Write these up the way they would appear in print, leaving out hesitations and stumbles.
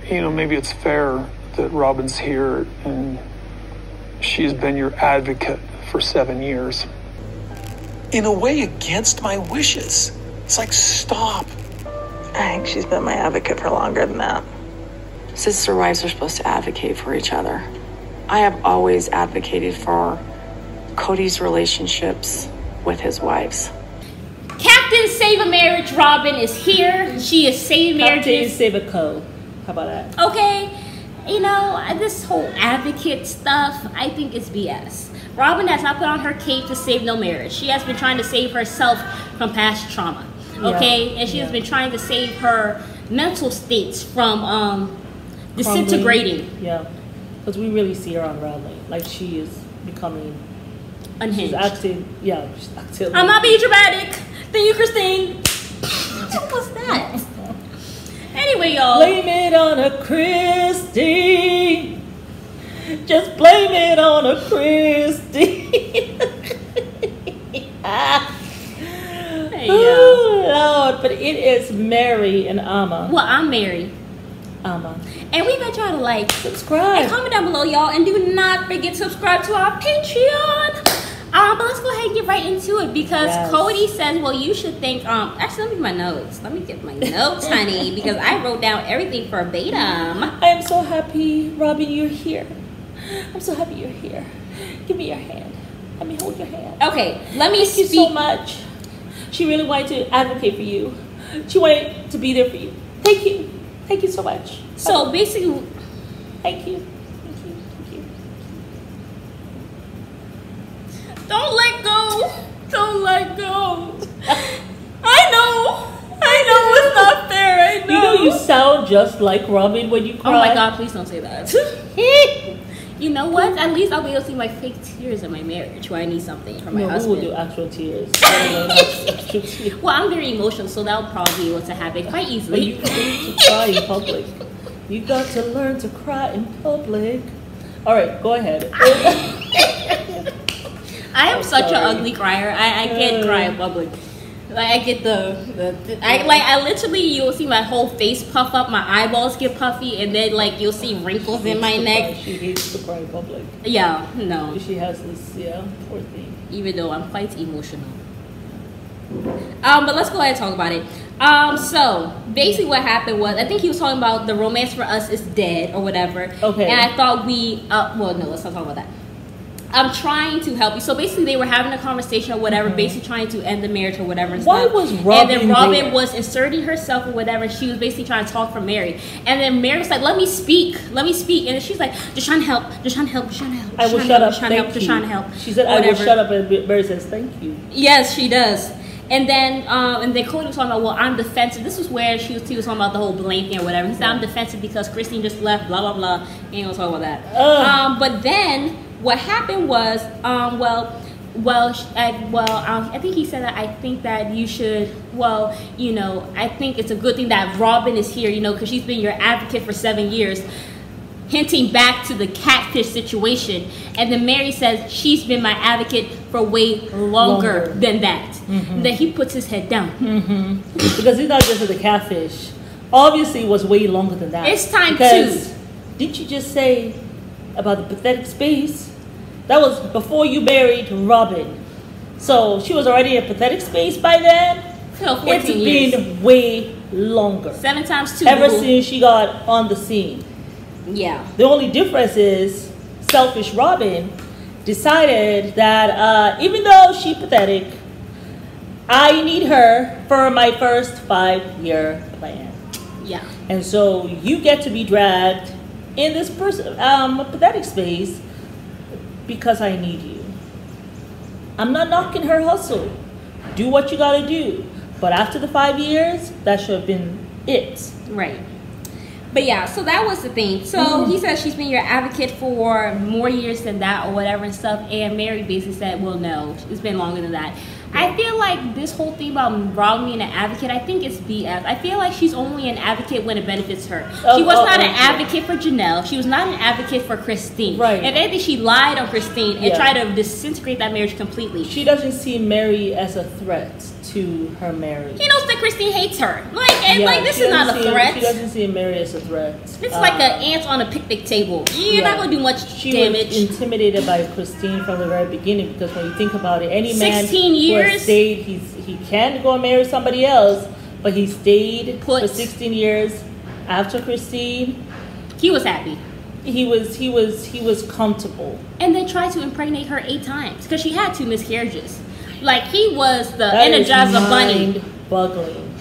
you know, maybe it's fair that Robyn's here and she's been your advocate for 7 years. In a way, against my wishes. It's like, stop. I think she's been my advocate for longer than that. Sister wives are supposed to advocate for each other. I have always advocated for Cody's relationships with his wives. Captain Save a Marriage Robyn is here. She is saving marriages. Captain Save a Co. How about that? Okay. You know, this whole advocate stuff, I think it's BS. Robyn has not put on her cape to save no marriage. She has been trying to save herself from past trauma. Okay? And she has been trying to save her mental states from disintegrating. Yeah. Because we really see her unraveling. Like, she is becoming unhinged. She's acting, she's acting. I'm not being dramatic. Thank you, Christine. What was that? Anyway, y'all. Blame it on a Christine. Just blame it on a Christine. Hey, oh, Lord. But it is Mary and Amma. Well, I'm Mary. Amma. And we bet y'all to like, subscribe, and comment down below, y'all. And do not forget to subscribe to our Patreon. But let's go ahead and get right into it because Cody says, well, you should think, actually, let me get my notes. Let me get my notes, honey, because I wrote down everything verbatim. I am so happy, Robyn, you're here. I'm so happy you're here. Give me your hand. Let me hold your hand. Okay, let me speak. Thank you so much. She really wanted to advocate for you. She wanted to be there for you. Thank you. Thank you so much. So basically, thank you. Don't let go. Don't let go. I know it's not fair. I know. You know you sound just like Robyn when you cry. Oh my God, please don't say that. You know what? At least I'll be able to see my fake tears in my marriage where I need something from my husband. Who will do actual tears? Well, I'm very emotional, so that'll probably be able to happen quite easily. But you can learn to cry in public. You got to learn to cry in public. All right, go ahead. I am such an ugly crier. I can't cry in public. Like I get I literally, you'll see my whole face puff up, my eyeballs get puffy, and then like you'll see wrinkles in my neck. She hates to cry in public. Yeah, no. She has this, poor thing. Even though I'm quite emotional. But let's go ahead and talk about it. So basically what happened was, I think he was talking about the romance for us is dead or whatever. Okay. And I thought well, no, let's not talk about that. I'm trying to help you. So basically they were having a conversation or whatever, basically trying to end the marriage or whatever. And why stuff. Was Robyn And then Robyn was inserting herself or whatever. She was basically trying to talk for Mary. And then Mary was like, let me speak. And then she's like, just trying to help. Just trying to help. Just trying to help. I will shut up. Just trying to help. She said, I will shut up. And Mary says, thank you. Yes, she does. And then Cody was talking about, well, I'm defensive. This was where he was talking about the whole blame thing or whatever. He said, I'm defensive because Christine just left, blah, blah, blah. He ain't gonna talk about that. But then what happened was, I think he said that I think that you should, I think it's a good thing that Robyn is here, because she's been your advocate for 7 years. Hinting back to the catfish situation. And then Mary says she's been my advocate for way longer than that. Mm-hmm. Then he puts his head down. Mm-hmm. Because it's not just for the catfish. Obviously it was way longer than that. It's time because didn't you just say about the pathetic space? That was before you married Robyn. So she was already in a pathetic space by then. No, 14 it's years. Been way longer. 7 times 2. Ever since she got on the scene. Yeah. The only difference is selfish Robyn decided that even though she's pathetic, I need her for my first 5-year plan. Yeah. And so you get to be dragged in this pathetic space because I need you. I'm not knocking her hustle. Do what you gotta do. But after the 5 years, that should have been it. Right. But yeah, so that was the thing. So he said she's been your advocate for more years than that or whatever and stuff. And Mary basically said, well, no, it's been longer than that. I feel like this whole thing about Robyn being an advocate, I think it's BS. I feel like she's only an advocate when it benefits her. She was not an advocate for Janelle. She was not an advocate for Christine. Right. If anything, she lied on Christine and tried to disintegrate that marriage completely. She doesn't see Mary as a threat to her marriage. He knows that Christine hates her. Like this is not a threat. She doesn't see Mary as a threat. It's like an ant on a picnic table. You're not going to do much damage. She was intimidated by Christine from the very beginning, because when you think about it, any man 16 years? who has stayed, he can go and marry somebody else, but he stayed for 16 years after Christine. He was happy. He was comfortable. And they tried to impregnate her 8 times because she had 2 miscarriages. Like, he was the Energizer Bunny. Mind-boggling.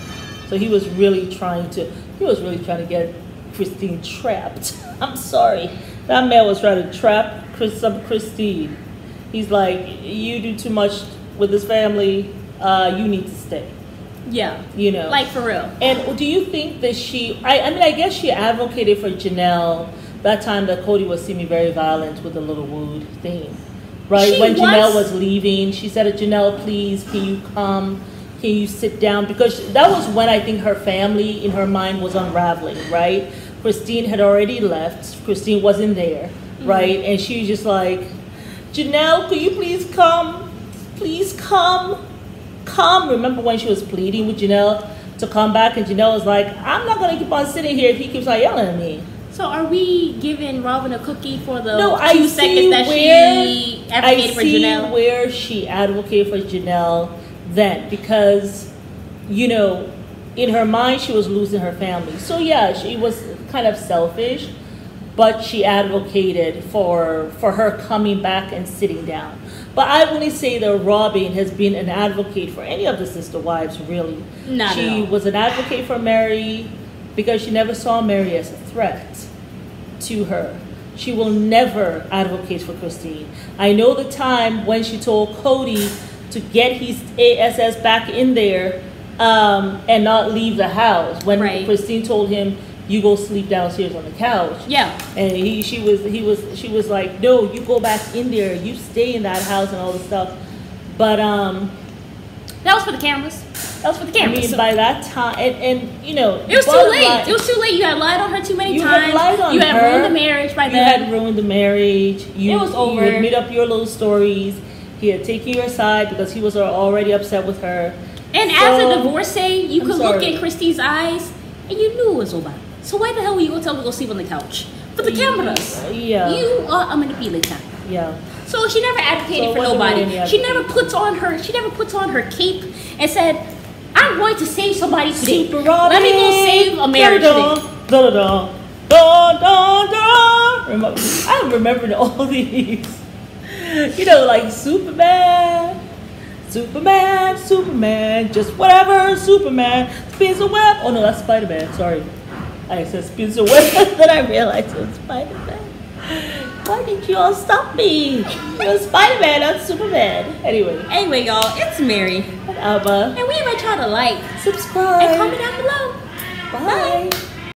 So he was really trying to get Christine trapped. I'm sorry. That man was trying to trap Christine. He's like, you do too much with this family. You need to stay. Yeah. You know. Like, for real. And do you think that I guess she advocated for Janelle that time that Cody was seeming very violent with the little wood thing. Right? When Janelle was leaving, she said to Janelle, please, can you come? Can you sit down? Because that was when I think her family in her mind was unraveling, right? Christine had already left. Christine wasn't there, right? And she was just like, Janelle, could you please come? Please come. Come. Remember when she was pleading with Janelle to come back, and Janelle was like, I'm not going to keep on sitting here if he keeps on yelling at me. So are we giving Robyn a cookie for the 2 seconds that she advocated for Janelle? I see where she advocated for Janelle then, because, you know, in her mind she was losing her family. So yeah, she was kind of selfish, but she advocated for her coming back and sitting down. But I wouldn't say that Robyn has been an advocate for any of the sister wives, really. Not at all. She was an advocate for Mary because she never saw Mary as a threat to her. She will never advocate for Christine. I know the time when she told Cody to get his ASS back in there and not leave the house. When Christine told him, you go sleep downstairs on the couch. Yeah. And she was like, no, you go back in there, you stay in that house and all this stuff. But that was for the cameras. That was for the cameras. I mean, by that time, and you know, it was too late. It was too late. You had lied on her too many times. You had ruined the marriage by then. You had ruined the marriage. It was over. You had made up your little stories. He had taken your side because he was already upset with her. And as a divorcee, you could look in Christine's eyes and you knew it was over. So why the hell were you going to tell her to go sleep on the couch? For the cameras. Yeah. You are a manipulator. Yeah. So she never advocated for nobody. She never puts on her cape and said, I'm going to save somebody today. Let me go save a marriage today. I'm remembering all these. You know, like Superman, just whatever, Superman, spins a web. Oh no, that's Spider-Man, sorry. I said spins a web, then I realized it was Spider-Man. Why did you all stop me? It was Spider-Man, not Superman. Anyway, y'all, it's Mary. And Alba. And we invite y'all to like, subscribe, and comment down below. Bye.